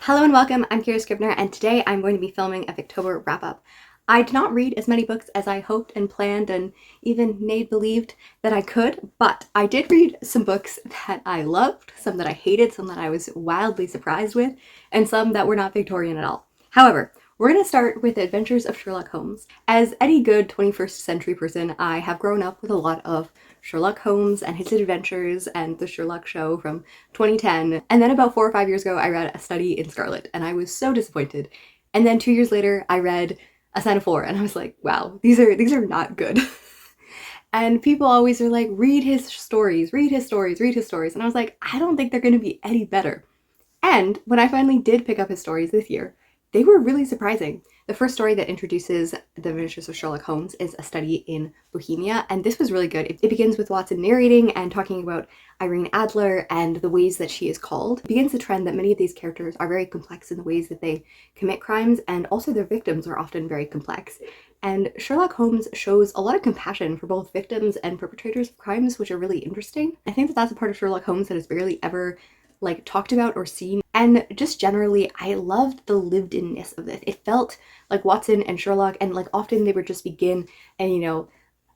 Hello and welcome, I'm Kira Scribner, and today I'm going to be filming a Victober Wrap Up. I did not read as many books as I hoped and planned and even made believed that I could, but I did read some books that I loved, some that I hated, some that I was wildly surprised with, and some that were not Victorian at all. However, we're going to start with the Adventures of Sherlock Holmes. As any good 21st century person, I have grown up with a lot of Sherlock Holmes and his adventures and the Sherlock show from 2010. And then about 4 or 5 years ago, I read A Study in Scarlet and I was so disappointed. And then 2 years later, I read A Sign of Four and I was like, wow, these are not good. And people always are like, read his stories, read his stories, read his stories. And I was like, I don't think they're going to be any better. And when I finally did pick up his stories this year, they were really surprising. The first story that introduces the Adventures of Sherlock Holmes is A Study in Bohemia, and this was really good. It begins with Watson narrating and talking about Irene Adler and the ways that she is called. It begins the trend that many of these characters are very complex in the ways that they commit crimes, and also their victims are often very complex. And Sherlock Holmes shows a lot of compassion for both victims and perpetrators of crimes, which are really interesting. I think that that's a part of Sherlock Holmes that is barely ever talked about or seen. And just generally, I loved the lived-in-ness of this. It felt like Watson and Sherlock, and often they would just begin and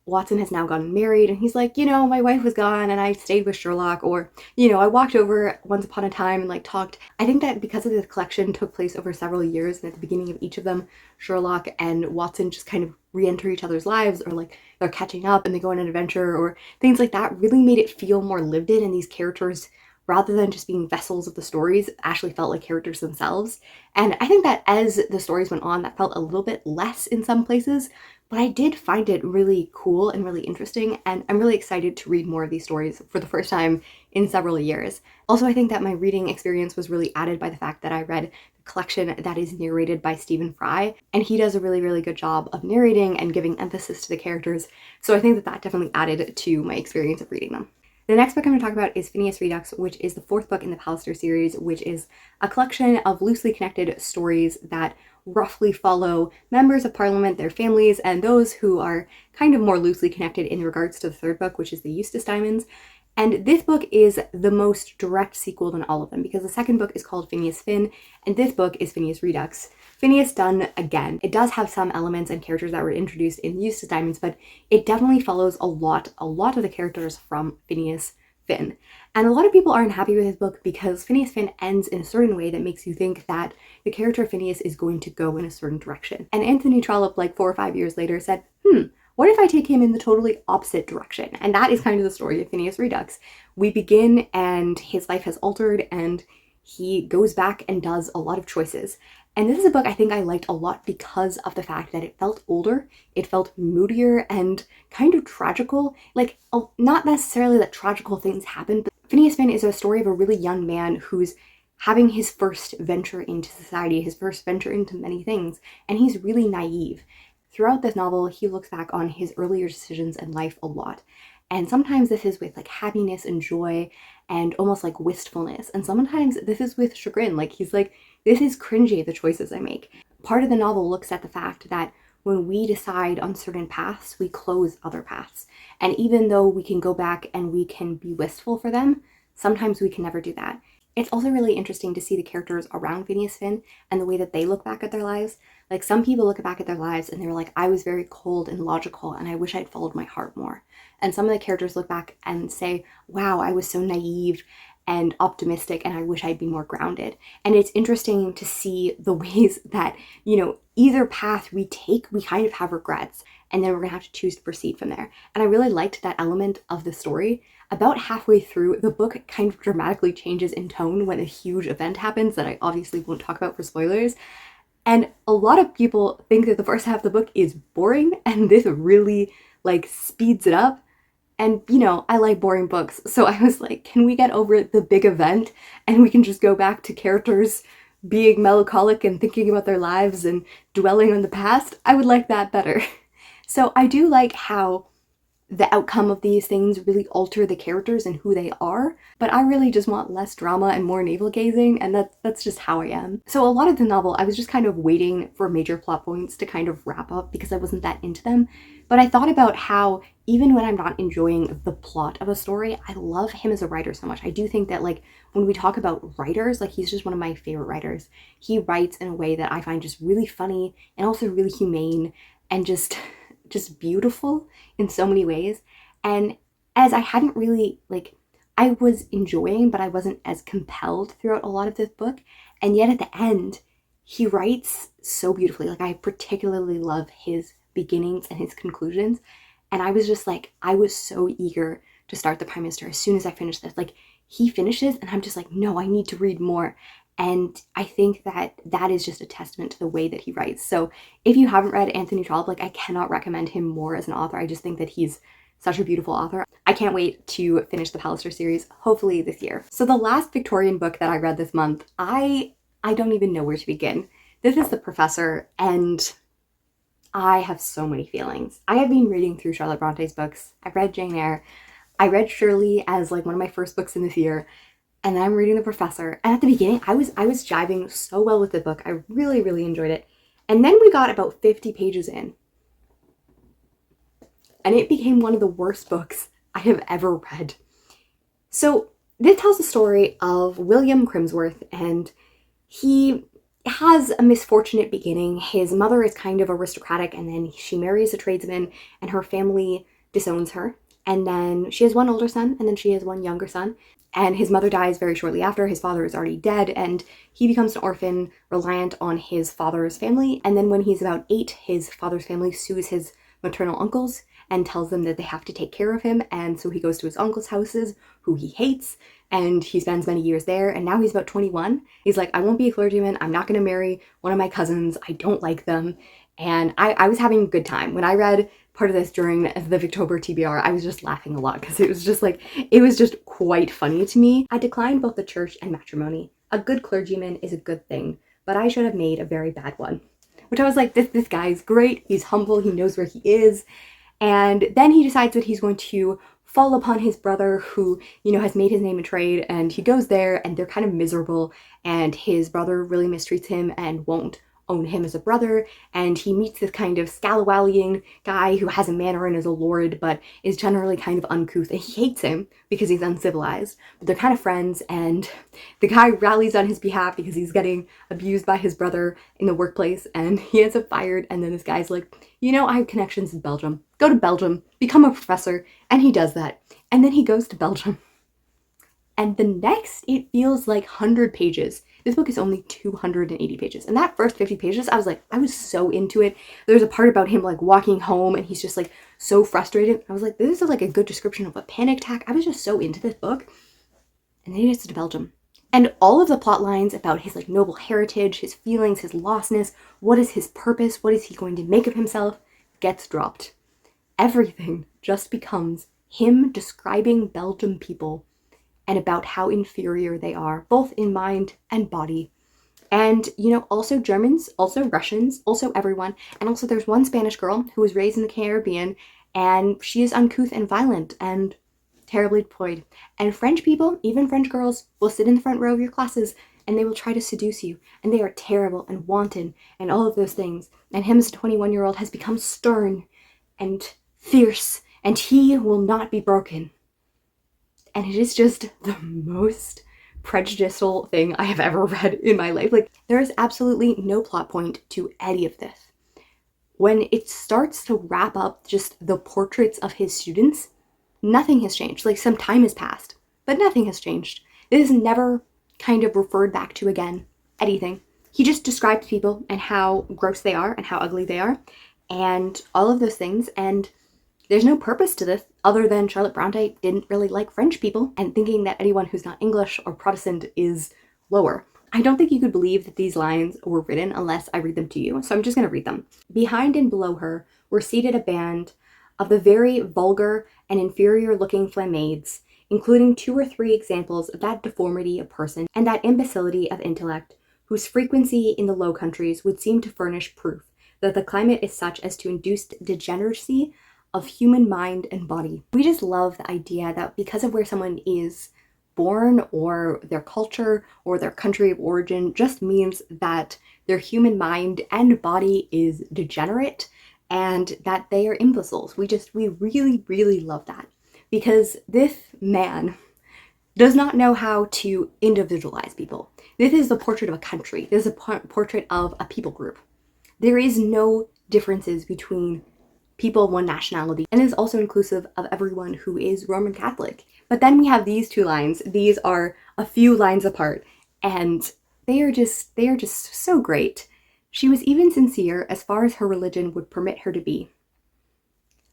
Watson has now gotten married and he's like, my wife was gone and I stayed with Sherlock, or I walked over once upon a time and talked. I think that because of this collection took place over several years, and at the beginning of each of them, Sherlock and Watson just kind of re-enter each other's lives, or they're catching up and they go on an adventure or things like that, really made it feel more lived in, and these characters, rather than just being vessels of the stories, actually felt like characters themselves. And I think that as the stories went on, that felt a little bit less in some places, but I did find it really cool and really interesting, and I'm really excited to read more of these stories for the first time in several years. Also, I think that my reading experience was really added by the fact that I read the collection that is narrated by Stephen Fry, and he does a really, really good job of narrating and giving emphasis to the characters, so I think that that definitely added to my experience of reading them. The next book I'm going to talk about is Phineas Redux, which is the fourth book in the Palliser series, which is a collection of loosely connected stories that roughly follow members of Parliament, their families, and those who are kind of more loosely connected in regards to the third book, which is the Eustace Diamonds. And this book is the most direct sequel than all of them, because the second book is called Phineas Finn, and this book is Phineas Redux. Phineas done again. It does have some elements and characters that were introduced in Eustace Diamonds, but it definitely follows a lot of the characters from Phineas Finn. And a lot of people aren't happy with this book because Phineas Finn ends in a certain way that makes you think that the character Phineas is going to go in a certain direction. And Anthony Trollope, 4 or 5 years later, said, what if I take him in the totally opposite direction? And that is kind of the story of Phineas Redux. We begin and his life has altered and he goes back and does a lot of choices. And this is a book I think I liked a lot because of the fact that it felt older, it felt moodier and kind of tragical. Not necessarily that tragical things happen, but Phineas Finn is a story of a really young man who's having his first venture into society, his first venture into many things, and he's really naive. Throughout this novel, he looks back on his earlier decisions in life a lot. And sometimes this is with happiness and joy and almost wistfulness. And sometimes this is with chagrin. He's like, this is cringy, the choices I make. Part of the novel looks at the fact that when we decide on certain paths, we close other paths. And even though we can go back and we can be wistful for them, sometimes we can never do that. It's also really interesting to see the characters around Phineas Finn and the way that they look back at their lives. Some people look back at their lives and they're like, I was very cold and logical and I wish I'd followed my heart more. And some of the characters look back and say, wow, I was so naive and optimistic and I wish I'd be more grounded. And it's interesting to see the ways that, either path we take, we kind of have regrets, and then we're gonna have to choose to proceed from there. And I really liked that element of the story. About halfway through, the book kind of dramatically changes in tone when a huge event happens that I obviously won't talk about for spoilers. And a lot of people think that the first half of the book is boring, and this really speeds it up. And I like boring books, so I was like, can we get over the big event and we can just go back to characters being melancholic and thinking about their lives and dwelling on the past? I would like that better. So I do like how the outcome of these things really alter the characters and who they are, but I really just want less drama and more navel gazing, and that's just how I am. So a lot of the novel, I was just kind of waiting for major plot points to kind of wrap up because I wasn't that into them, but I thought about how even when I'm not enjoying the plot of a story, I love him as a writer so much. I do think that, like, when we talk about writers, like, he's just one of my favorite writers. He writes in a way that I find just really funny and also really humane and just beautiful in so many ways. And as I hadn't really, like, I was enjoying, but I wasn't as compelled throughout a lot of this book. And yet at the end, he writes so beautifully. Like, I particularly love his beginnings and his conclusions. And I was just like, I was so eager to start The Prime Minister as soon as I finished this. Like, he finishes and I'm just like, no, I need to read more. And I think that that is just a testament to the way that he writes. So if you haven't read Anthony Trollope, like, I cannot recommend him more as an author. I just think that he's such a beautiful author. I can't wait to finish the Palliser series, hopefully this year. So the last Victorian book that I read this month, I don't even know where to begin. This is The Professor, and I have so many feelings. I have been reading through Charlotte Bronte's books. I read Jane Eyre. I read Shirley as, like, one of my first books in this year. And then I'm reading The Professor. And at the beginning, I was jiving so well with the book. I really, really enjoyed it. And then we got about 50 pages in. And it became one of the worst books I have ever read. So this tells the story of William Crimsworth, and he has a misfortunate beginning. His mother is kind of aristocratic, and then she marries a tradesman, and her family disowns her. And then she has one older son, and then she has one younger son. And his mother dies very shortly after. His father is already dead, and he becomes an orphan, reliant on his father's family. And then when he's about 8, his father's family sues his maternal uncles and tells them that they have to take care of him. And so he goes to his uncles' houses, who he hates, and he spends many years there. And now he's about 21. He's like, I won't be a clergyman. I'm not going to marry one of my cousins. I don't like them. And I was having a good time. When I read part of this during the Victober TBR, I was just laughing a lot because it was just quite funny to me. I declined both the church and matrimony. A good clergyman is a good thing, but I should have made a very bad one. Which I was like, this guy's great. He's humble. He knows where he is. And then he decides that he's going to fall upon his brother who, has made his name in trade, and he goes there and they're kind of miserable, and his brother really mistreats him and won't own him as a brother, and he meets this kind of scalawaging guy who has a manner and is a lord, but is generally kind of uncouth, and he hates him because he's uncivilized, but they're kind of friends, and the guy rallies on his behalf because he's getting abused by his brother in the workplace, and he ends up fired, and then this guy's like, I have connections in Belgium. Go to Belgium, become a professor, and he does that, and then he goes to Belgium. And the next, it feels like 100 pages. This book is only 280 pages. And that first 50 pages, I was so into it. There's a part about him, like, walking home, and he's just, like, so frustrated. I was like, this is, like, a good description of a panic attack. I was just so into this book. And then he gets to Belgium. And all of the plot lines about his, like, noble heritage, his feelings, his lostness, what is his purpose, what is he going to make of himself, gets dropped. Everything just becomes him describing Belgian people and about how inferior they are, both in mind and body. And, also Germans, also Russians, also everyone. And also there's one Spanish girl who was raised in the Caribbean, and she is uncouth and violent and terribly deployed. And French people, even French girls, will sit in the front row of your classes and they will try to seduce you. And they are terrible and wanton and all of those things. And him as a 21-year-old has become stern and fierce, and he will not be broken. And it is just the most prejudicial thing I have ever read in my life. Like, there is absolutely no plot point to any of this. When it starts to wrap up just the portraits of his students, nothing has changed. Like, some time has passed, but nothing has changed. This is never kind of referred back to again, anything. He just describes people and how gross they are and how ugly they are and all of those things, and there's no purpose to this other than Charlotte Bronte didn't really like French people and thinking that anyone who's not English or Protestant is lower. I don't think you could believe that these lines were written unless I read them to you, so I'm just going to read them. Behind and below her were seated a band of the very vulgar and inferior-looking flamades, including 2 or 3 examples of that deformity of person and that imbecility of intellect, whose frequency in the Low Countries would seem to furnish proof that the climate is such as to induce degeneracy of human mind and body. We just love the idea that because of where someone is born or their culture or their country of origin just means that their human mind and body is degenerate and that they are imbeciles. We really, really love that, because this man does not know how to individualize people. This is the portrait of a country. This is a portrait of a people group. There is no differences between people of one nationality, and is also inclusive of everyone who is Roman Catholic. But then we have these two lines. These are a few lines apart, and they are just so great. She was even sincere as far as her religion would permit her to be,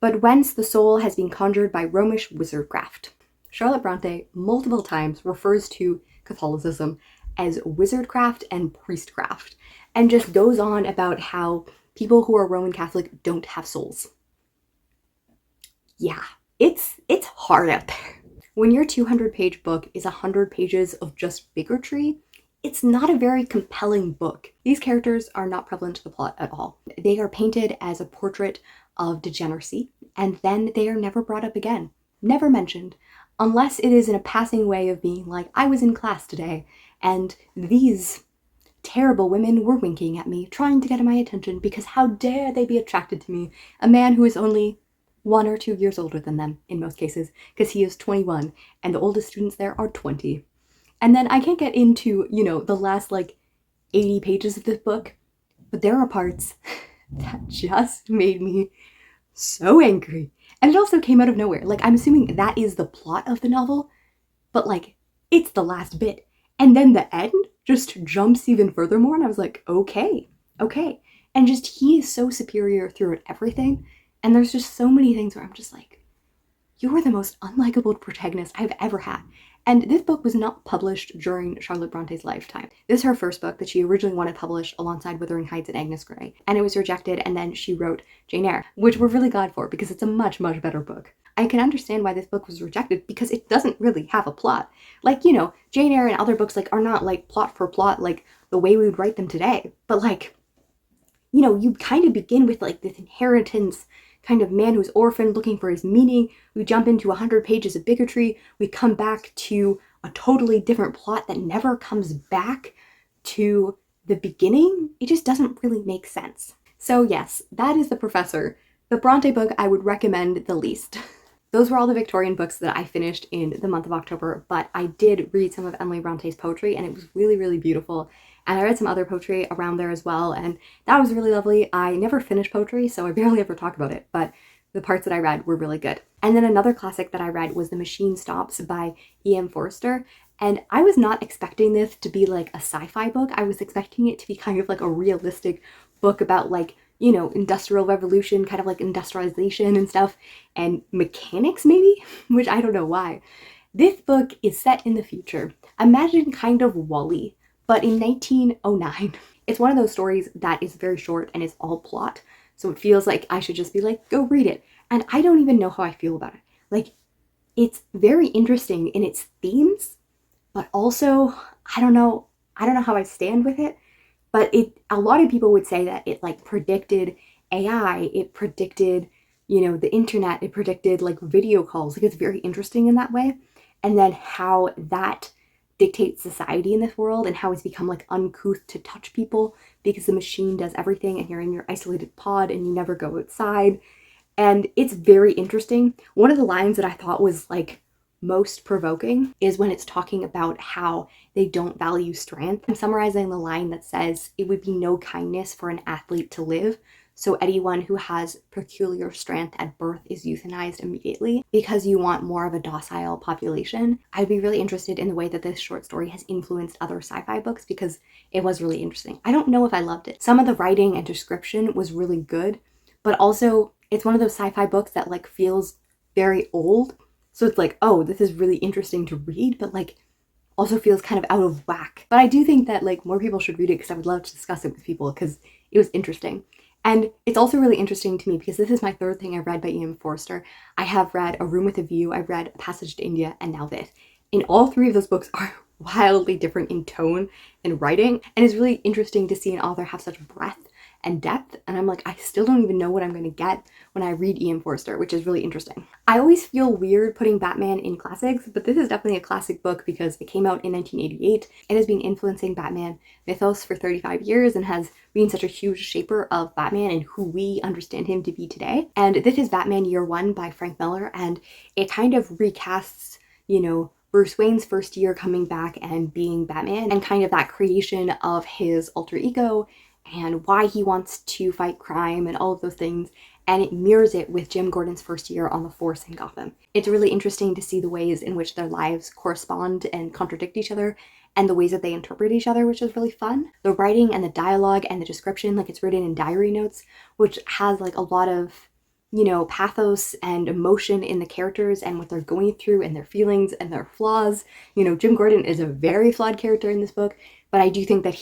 but whence the soul has been conjured by Romish wizardcraft. Charlotte Bronte multiple times refers to Catholicism as wizardcraft and priestcraft, and just goes on about how people who are Roman Catholic don't have souls. Yeah, it's hard out there. When your 200-page book is 100 pages of just bigotry, it's not a very compelling book. These characters are not prevalent to the plot at all. They are painted as a portrait of degeneracy, and then they are never brought up again, never mentioned, unless it is in a passing way of being like, I was in class today, and these terrible women were winking at me, trying to get my attention, because how dare they be attracted to me, a man who is only 1 or 2 years older than them, in most cases, because he is 21, and the oldest students there are 20. And then I can't get into, the last, 80 pages of this book, but there are parts that just made me so angry. And it also came out of nowhere. I'm assuming that is the plot of the novel, but, it's the last bit. And then the end just jumps even furthermore, and I was like, okay. And just, he is so superior throughout everything, and there's just so many things where I'm just like, you are the most unlikable protagonist I've ever had. And this book was not published during Charlotte Bronte's lifetime. This is her first book that she originally wanted published alongside Wuthering Heights and Agnes Grey, and it was rejected, and then she wrote Jane Eyre, which we're really glad for because it's a much, much better book. I can understand why this book was rejected because it doesn't really have a plot. Jane Eyre and other books are not plot for plot the way we would write them today, but you kind of begin with this inheritance kind of man who's orphaned looking for his meaning. We jump into 100 pages of bigotry. We come back to a totally different plot that never comes back to the beginning. It just doesn't really make sense. So yes, that is The Professor, the Bronte book I would recommend the least. Those were all the Victorian books that I finished in the month of October, but I did read some of Emily Bronte's poetry, and it was really, really beautiful. And I read some other poetry around there as well, and that was really lovely. I never finished poetry, so I barely ever talk about it, but the parts that I read were really good. And then another classic that I read was The Machine Stops by E.M. Forster, and I was not expecting this to be a sci-fi book. I was expecting it to be kind of a realistic book about industrial revolution, kind of industrialization and stuff, and mechanics maybe, which I don't know why. This book is set in the future. Imagine kind of WALL-E, but in 1909. It's one of those stories that is very short and is all plot, so it feels like I should just be go read it. And I don't even know how I feel about it. It's very interesting in its themes, but also, I don't know how I stand with it, but a lot of people would say that it predicted AI, it predicted, the internet, it predicted video calls. It's very interesting in that way. And then how that dictates society in this world and how it's become uncouth to touch people because the machine does everything and you're in your isolated pod and you never go outside. And it's very interesting. One of the lines that I thought was most provoking is when it's talking about how they don't value strength. I'm summarizing the line that says, it would be no kindness for an athlete to live, so anyone who has peculiar strength at birth is euthanized immediately because you want more of a docile population. I'd be really interested in the way that this short story has influenced other sci-fi books because it was really interesting. I don't know if I loved it. Some of the writing and description was really good, but also it's one of those sci-fi books that feels very old. So it's oh, this is really interesting to read, but also feels kind of out of whack. But I do think that more people should read it because I would love to discuss it with people because it was interesting. And it's also really interesting to me because this is my third thing I read by E.M. Forster. I have read A Room with a View, I've read A Passage to India, and now this. And all three of those books are wildly different in tone and writing, and it's really interesting to see an author have such breadth and depth, and I'm like, I still don't even know what I'm going to get when I read Ian Forster, which is really interesting. I always feel weird putting Batman in classics, but this is definitely a classic book because it came out in 1988. It has been influencing Batman mythos for 35 years and has been such a huge shaper of Batman and who we understand him to be today. And this is Batman Year One by Frank Miller, and it kind of recasts, you know, Bruce Wayne's first year coming back and being Batman, and kind of that creation of his alter ego and why he wants to fight crime and all of those things. And it mirrors it with Jim Gordon's first year on the force in Gotham. It's really interesting to see the ways in which their lives correspond and contradict each other, and the ways that they interpret each other, which is really fun. The writing and the dialogue and the description, like it's written in diary notes, which has like a lot of, you know, pathos and emotion in the characters and what they're going through and their feelings and their flaws. You know, Jim Gordon is a very flawed character in this book, but I do think that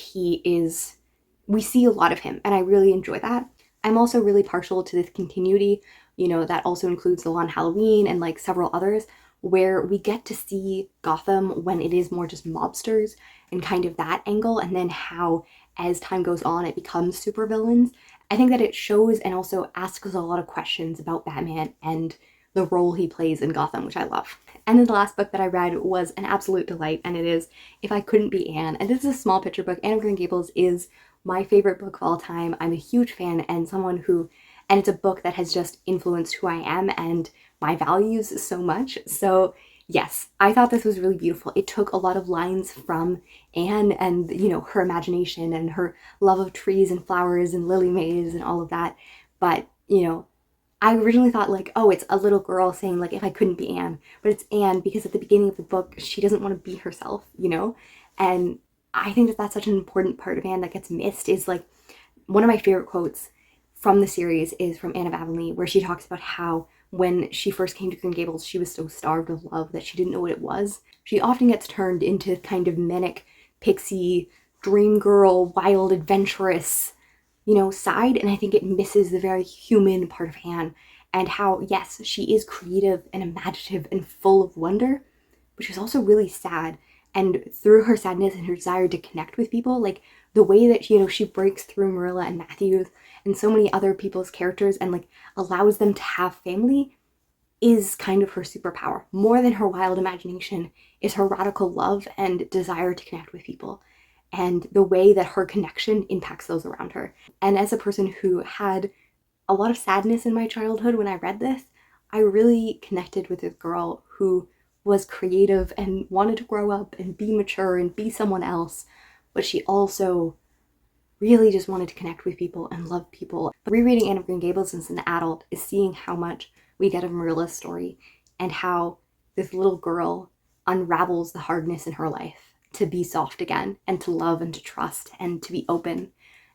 we see a lot of him, and I really enjoy that. I'm also really partial to this continuity, you know, that also includes The Long Halloween and like several others, where we get to see Gotham when it is more just mobsters and kind of that angle, and then how as time goes on it becomes supervillains. I think that it shows and also asks us a lot of questions about Batman and the role he plays in Gotham, which I love. And then the last book that I read was an absolute delight, and it is If I Couldn't Be Anne. And this is a small picture book. Anne of Green Gables is my favorite book of all time. I'm a huge fan and it's a book that has just influenced who I am and my values so much. So yes, I thought this was really beautiful. It took a lot of lines from Anne and, you know, her imagination and her love of trees and flowers and lily maze and all of that. But, you know, I originally thought like, oh, it's a little girl saying like, if I couldn't be Anne, but it's Anne because at the beginning of the book, she doesn't want to be herself, you know? And I think that that's such an important part of Anne that gets missed. Is like, one of my favorite quotes from the series is from Anne of Avonlea, where she talks about how when she first came to Green Gables, she was so starved of love that she didn't know what it was. She often gets turned into kind of manic, pixie, dream girl, wild, adventurous, you know, side, and I think it misses the very human part of Anne, and how, yes, she is creative and imaginative and full of wonder, but she's also really sad. And through her sadness and her desire to connect with people, like the way that, you know, she breaks through Marilla and Matthews and so many other people's characters and like allows them to have family, is kind of her superpower. More than her wild imagination is her radical love and desire to connect with people, and the way that her connection impacts those around her. And as a person who had a lot of sadness in my childhood when I read this, I really connected with this girl who was creative and wanted to grow up and be mature and be someone else, but she also really just wanted to connect with people and love people. But rereading Anne of Green Gables as an adult is seeing how much we get of Marilla's story and how this little girl unravels the hardness in her life to be soft again and to love and to trust and to be open.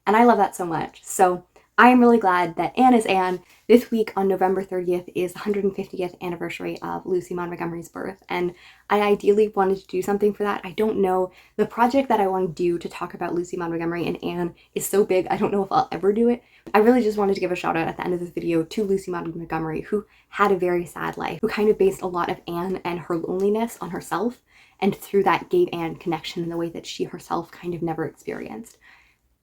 And I love that so much. So I am really glad that Anne is Anne. This week on November 30th is the 150th anniversary of Lucy Maud Montgomery's birth, and I ideally wanted to do something for that. I don't know. The project that I want to do to talk about Lucy Maud Montgomery and Anne is so big, I don't know if I'll ever do it. I really just wanted to give a shout out at the end of this video to Lucy Maud Montgomery, who had a very sad life, who kind of based a lot of Anne and her loneliness on herself, and through that gave Anne connection in the way that she herself kind of never experienced.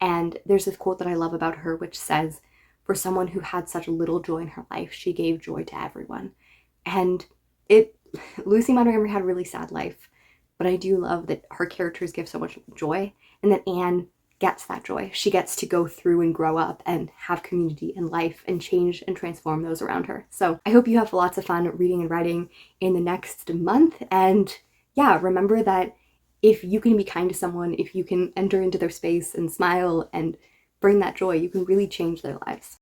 And there's this quote that I love about her, which says, for someone who had such little joy in her life, she gave joy to everyone. And Lucy Maud Montgomery had a really sad life, but I do love that her characters give so much joy, and that Anne gets that joy. She gets to go through and grow up and have community and life and change and transform those around her. So I hope you have lots of fun reading and writing in the next month. And yeah, remember that if you can be kind to someone, if you can enter into their space and smile and bring that joy, you can really change their lives.